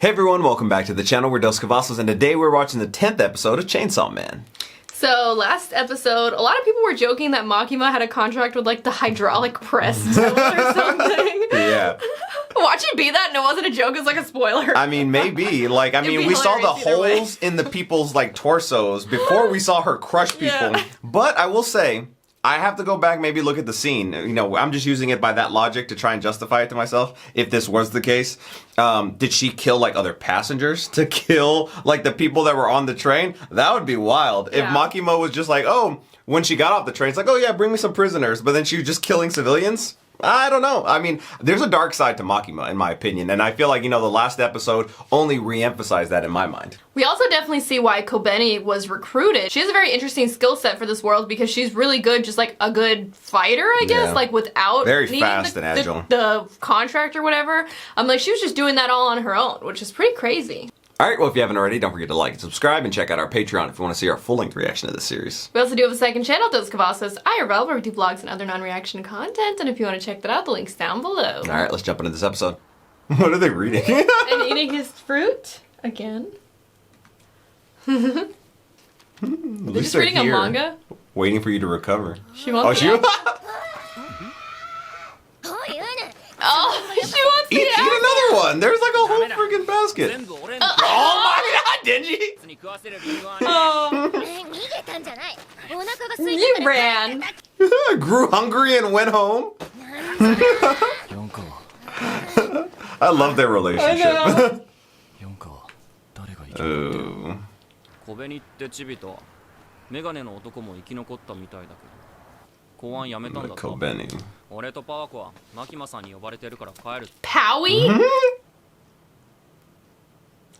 Hey everyone, welcome back to the channel. We're Dos Cavazos, and today we're watching the 10th episode of Chainsaw Man. So last episode, a lot of people were joking that Makima had a contract with like the hydraulic press tool or something. Yeah. Watch it be that and it wasn't a joke, it's like a spoiler. I mean, maybe. Like, I mean, we saw the holes in the people's like torsos before we saw her crush people. Yeah. But I will say, I have to go back, maybe look at the scene. You know, I'm just using it by that logic to try and justify it to myself, if this was the case. Did she kill, like, other passengers to kill, like, the people that were on the train? That would be wild. Yeah. If Makima was just like, oh, when she got off the train, it's like, oh, yeah, bring me some prisoners. But then she was just killing civilians? I don't know. I mean, there's a dark side to Makima, in my opinion. And I feel like, you know, the last episode only re-emphasized that in my mind. We also definitely see why Kobeni was recruited. She has a very interesting skill set for this world because she's really good, just like a good fighter, I guess, like without very fast and agile. The contract or whatever. Like she was just doing that all on her own, which is pretty crazy. Alright, well if you haven't already, don't forget to like and subscribe and check out our Patreon if you want to see our full-length reaction to this series. We also do have a second channel, Dos Cavazos IRL, where we do vlogs and other non-reaction content, and if you want to check that out, the link's down below. Alright, let's jump into this episode. What are they reading? And eating his fruit again. They're just reading a manga? Waiting for you to recover. She wants Oh, she wants eat another one! There's like a whole freaking basket. Oh my god, Denji! You ran. Grew hungry and went home. I love their relationship. Oh. Kobeni. Powie?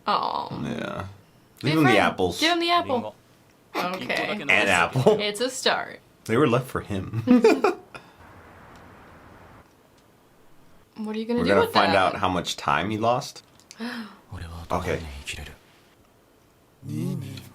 Oh. Yeah. Give him the apples. Give him the apple. Okay. An apple. It's a start. They were left for him. What are you gonna do with that? We're gonna find out how much time he lost. Okay.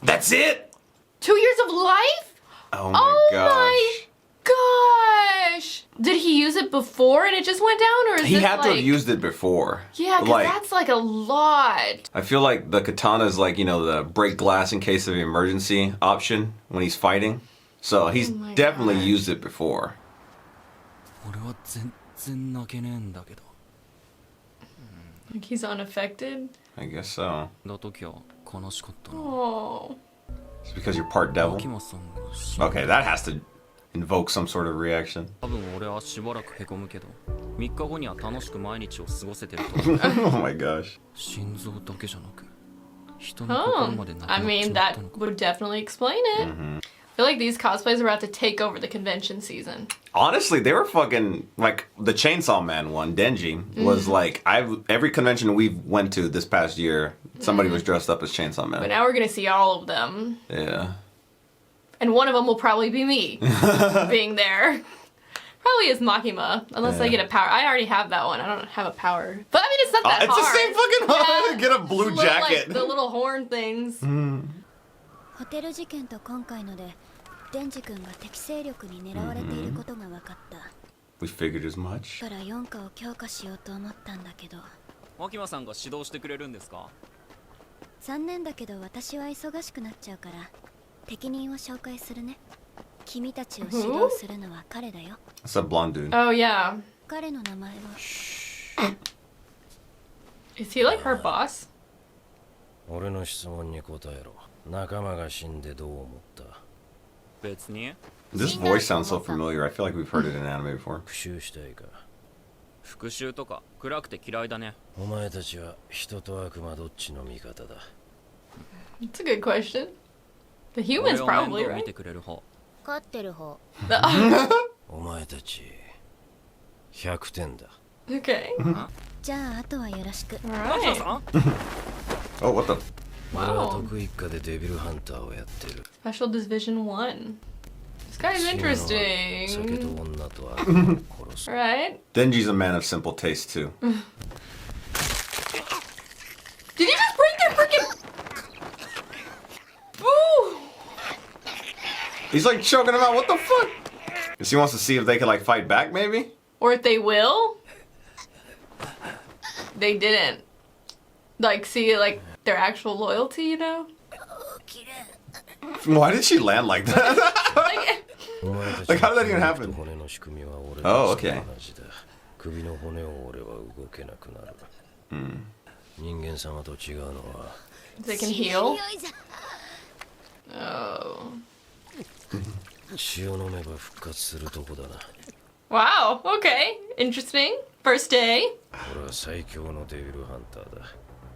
That's it? 2 years of life? Oh my gosh. My gosh! Did he use it before and it just went down, or is he this had to have used it before? Yeah, because like, that's like a lot. I feel like the katana is like, you know, the break glass in case of emergency option when he's fighting. So he's definitely used it before. Like he's unaffected? I guess so. Oh. It's because you're part devil? Okay, that has to invoke some sort of reaction. Oh my gosh. Oh, I mean, that would definitely explain it. I feel like these cosplays are about to take over the convention season. Honestly, they were fucking, like, the Chainsaw Man one, Denji, was like, every convention we went to this past year, somebody was dressed up as Chainsaw Man. But now we're gonna see all of them. Yeah. And one of them will probably be me, being there. Probably is Makima, unless I get a power. I already have that one. I don't have a power. But I mean, it's not that hard. It's the same fucking hard. Get a blue jacket. Like, the little horn things. We figured as much. It's a blonde dude. Oh yeah. Is he like her boss? This voice sounds so familiar. I feel like we've heard it in anime before. It's a good question. The humans probably, right? Okay. Alright. Oh, what the? Wow. Special Division 1. This guy's interesting. Alright. Denji's a man of simple taste, too. Did you just break their freaking... Ooh! He's like choking him out. What the fuck? Because he wants to see if they can like fight back, maybe? Or if they will? They didn't. like see like their actual loyalty, you know? Why did she land like that? Like, how did that even happen? Oh, okay. They can heal? Oh. Wow, okay. Interesting. First day.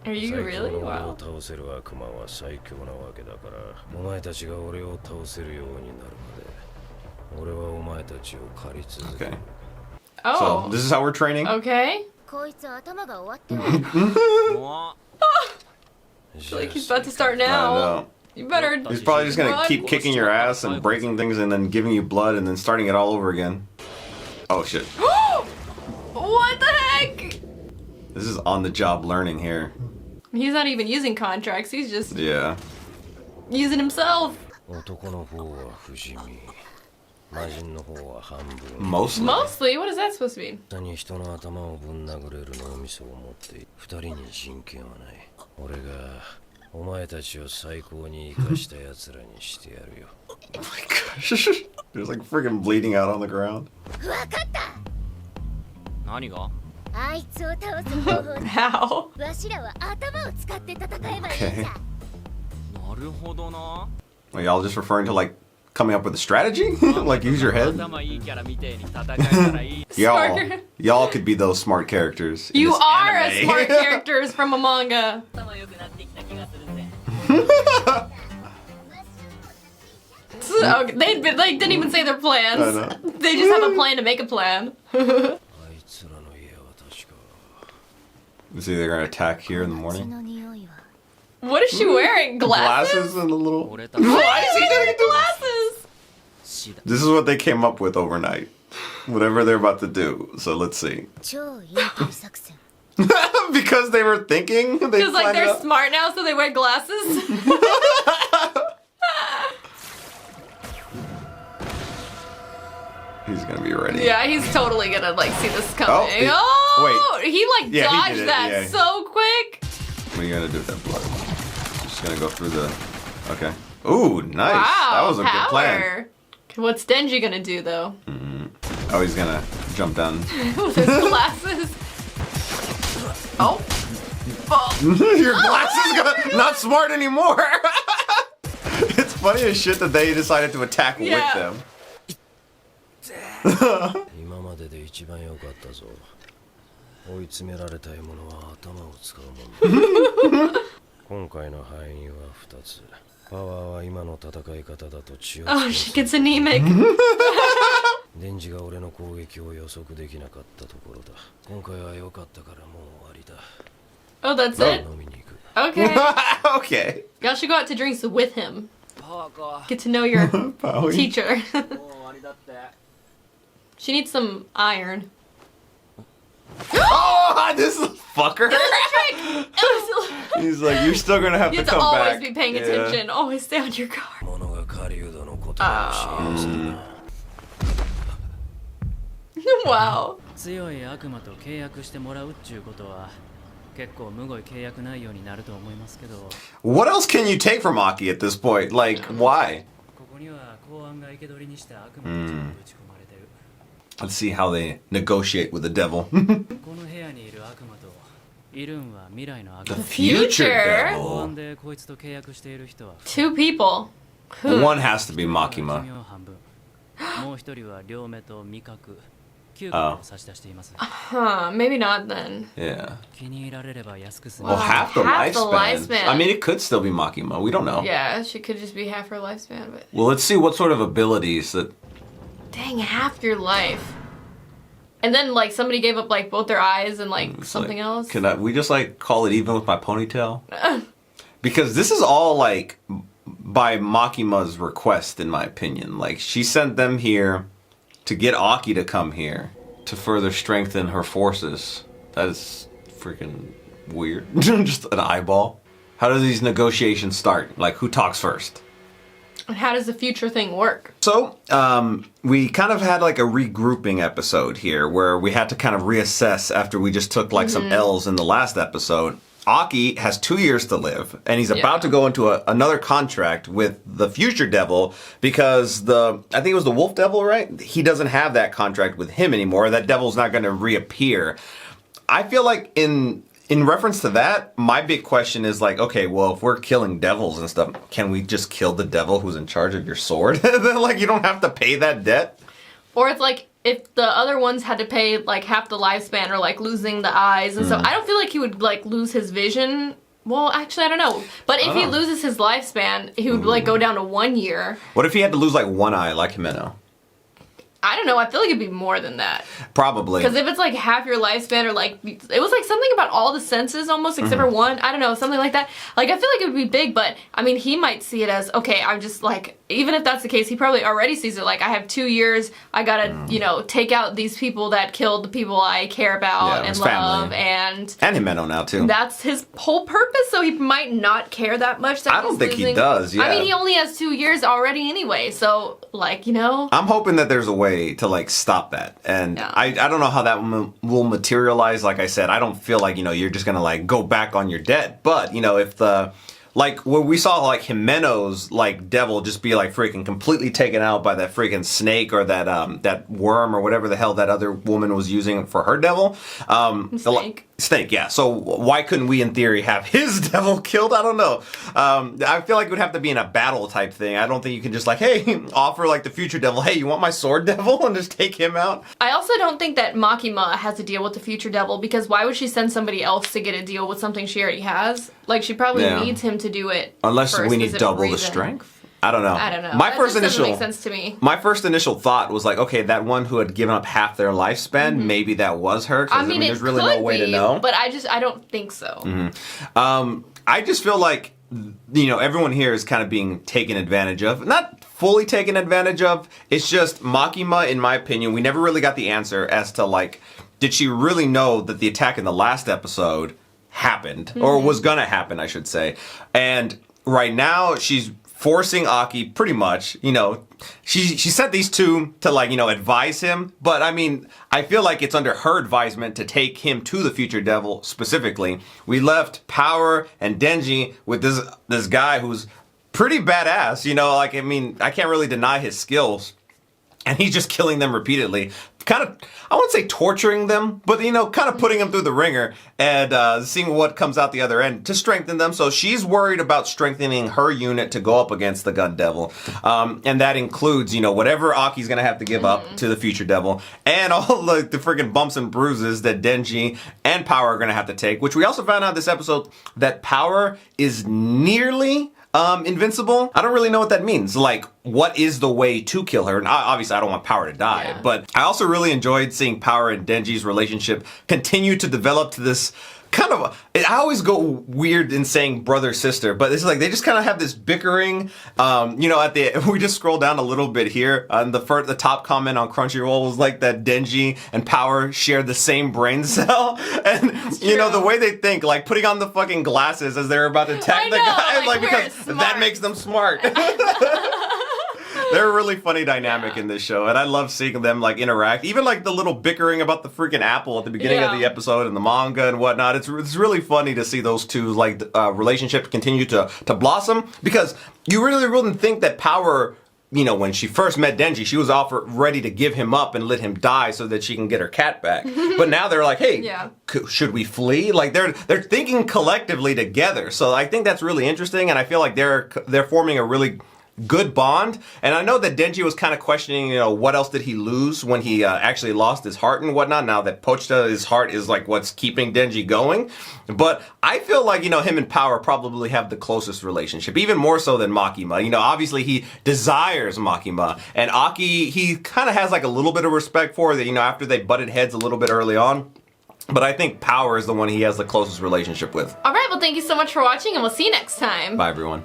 Are you really? Wow. Okay. Oh. So, this is how we're training? Okay. Like he's about to start I now. know. You better. He's probably just gonna run. keep kicking your ass and breaking things and then giving you blood and then starting it all over again. Oh shit. What the heck? This is on-the-job learning here. He's not even using contracts. He's just Yeah. using himself. Mostly. Mostly? What is that supposed to mean? Oh my gosh. There's like freaking bleeding out on the ground. How? Okay. Are y'all just referring to like coming up with a strategy? Like use your head? Y'all could be those smart characters. In You this are anime. a smart characters from a manga. Okay, they didn't even say their plans. I know. They just have a plan to make a plan. Is he they're gonna attack here in the morning? What is she wearing? Glasses? Glasses and a little. Why is he wearing glasses? This is what they came up with overnight. Whatever they're about to do. So let's see. Because they were thinking. Because like they're smart now, so they wear glasses. He's gonna be ready. Yeah, he's totally gonna like see this coming. Oh, he like Yeah, he dodged did it, that yeah. so quick. What are you gonna do with that blood? Just gonna go through the. Okay. Ooh, nice. Wow, That was a power. good plan. What's Denji gonna do though? Oh, he's gonna jump down. With his glasses. Oh. Oh. Your glasses got not smart anymore. It's funny as shit that they decided to attack with them. Oh, she gets anemic. Oh, that's it? Okay. Okay. Y'all should go out to drinks with him. Get to know your teacher. She needs some iron. Oh, this fucker. It was He's like, you're still gonna have you to have to come always back. be paying Yeah. attention. Always stay on your guard. Wow. 強い悪魔と契約してもらうっちゅうことは結構むごい契約内容になると思いますけど What else can you take from Aki at this point? Like, why? ここには公安が生け捕りにした悪魔たちがぶち込まれてる Let's see how they negotiate with the devil. この部屋にいる悪魔といるんは未来の悪 The 魔 future Future? 公安 devil. でこいつと契約している人は Two people. Who? One has to be 奇 Makima. 妙半分もう一人は両目と味覚嗅覚を差し出しています Huh, maybe not then. Yeah. 気に入られれば安く済 Well, む half the half the lifespan. lifespan. I mean, it could still be Makima. We don't know. Yeah, she could just be half her lifespan, but Well, let's see what sort of abilities that. dang, half your life. And then like somebody gave up like both their eyes and like It's something like, else. Can we just like call it even with my ponytail? Because this is all like by Makima's request, in my opinion. Like she sent them here to get Aki to come here to further strengthen her forces. That is freaking weird. Just an eyeball. How do these negotiations start? Like who talks first? And how does the future thing work? So, we kind of had like a regrouping episode here where we had to kind of reassess after we just took like some L's in the last episode. Aki has 2 years to live, and he's about to go into another contract with the future devil because I think it was the wolf devil, right? He doesn't have that contract with him anymore. That devil's not going to reappear. I feel like in reference to that, my big question is like, okay, well, if we're killing devils and stuff, can we just kill the devil who's in charge of your sword? Then, like, you don't have to pay that debt? Or it's like, if the other ones had to pay, like, half the lifespan or, like, losing the eyes. And so I don't feel like he would, like, lose his vision. Well, actually, I don't know. But if he loses his lifespan, he would, like, go down to 1 year. What if he had to lose, like, one eye, like Himeno? I don't know. I feel like it'd be more than that. Probably. Because if it's like half your lifespan or like, it was like something about all the senses almost except for one. I don't know, something like that. Like, I feel like it would be big, but I mean, he might see it as, okay, I'm just like, even if that's the case, he probably already sees it like, I have 2 years, I gotta, you know, take out these people that killed the people I care about and love. Family. And Himeno now, too. That's his whole purpose, so he might not care that much. That I don't think he does, I mean, he only has 2 years already anyway, so, like, you know. I'm hoping that there's a way to, like, stop that. And I don't know how that will materialize. Like I said, I don't feel like, you know, you're just gonna, like, go back on your debt. But, you know, if the... Like, when we saw, like, Himeno's, like, devil just be, like, freaking completely taken out by that freaking snake or that worm or whatever the hell that other woman was using for her devil. Snake, yeah. So why couldn't we, in theory, have his devil killed? I don't know. I feel like it would have to be in a battle type thing. I don't think you can just, like, hey, offer, like, the future devil, hey, you want my sword devil? And just take him out. I also don't think that Makima has to deal with the future devil, because why would she send somebody else to get a deal with something she already has? Like, she probably needs him to do it. Unless we need double the strength. I don't know. My first initial doesn't make sense to me. My first initial thought was like, okay, that one who had given up half their lifespan, maybe that was her. I mean, there's really no way to know. But I don't think so. I just feel like, you know, everyone here is kind of being taken advantage of. Not fully taken advantage of. It's just Makima, in my opinion, we never really got the answer as to, like, did she really know that the attack in the last episode happened, or was gonna happen, I should say. And right now she's forcing Aki pretty much, you know, she sent these two to, like, you know, advise him, but I mean, I feel like it's under her advisement to take him to the future devil specifically. We left Power and Denji with this guy who's pretty badass, you know, like, I mean, I can't really deny his skills. And he's just killing them repeatedly. Kind of, I won't say torturing them, but, you know, kind of putting them through the ringer and seeing what comes out the other end to strengthen them. So she's worried about strengthening her unit to go up against the Gun Devil. And that includes, you know, whatever Aki's going to have to give up to the Future Devil. And all the friggin' bumps and bruises that Denji and Power are going to have to take. Which we also found out this episode that Power is nearly... invincible. I don't really know what that means. Like, what is the way to kill her? And obviously, I don't want Power to die, but I also really enjoyed seeing Power and Denji's relationship continue to develop to this kind of, I always go weird in saying brother sister, but it's like they just kind of have this bickering. You know, we just scroll down a little bit here, and the top comment on Crunchyroll was like that Denji and Power share the same brain cell, and you know the way they think, like putting on the fucking glasses as they're about to attack the guy, like because that makes them smart. They're a really funny dynamic in this show, and I love seeing them, like, interact. Even, like, the little bickering about the freaking apple at the beginning of the episode and the manga and whatnot. It's really funny to see those two, like, relationships continue to blossom, because you really wouldn't think that Power... You know, when she first met Denji, she was ready to give him up and let him die so that she can get her cat back. But now they're like, hey, should we flee? Like, they're thinking collectively together. So I think that's really interesting, and I feel like they're forming a really good bond. And I know that Denji was kind of questioning, you know, what else did he lose when he actually lost his heart and whatnot. Now that Pochita, his heart is like what's keeping Denji going. But I feel like, you know, him and Power probably have the closest relationship, even more so than Makima. You know, obviously he desires Makima, and Aki, he kind of has like a little bit of respect for that, you know, after they butted heads a little bit early on. But I think Power is the one he has the closest relationship with. All right, well, thank you so much for watching, and we'll see you next time. Bye, everyone.